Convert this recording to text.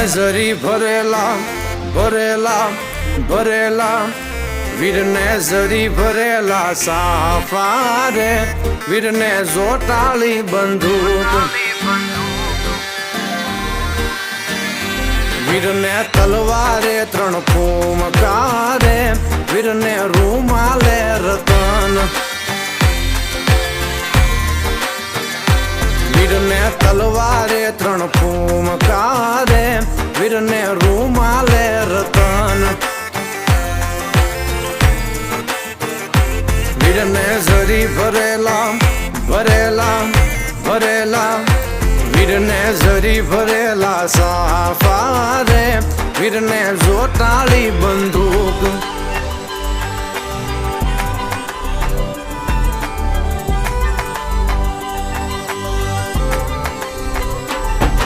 ઝરી ભરેલા ભરેલા ભરેલા વીરને ઝરી ભરેલા સાફા રે વીરને જોટાળી બંદૂક વીરને તલવારે 3 ફૂમકારે વીરને રૂમાલે રતન વીરને તલવારે 3 ફૂમકારે વીરને રૂમાલે રતન વીરને ઝરી ભરેલા ભરેલા ભરેલા વીરને ઝરી ભરેલા સાફા રે વીરને જોટાળી બંદૂક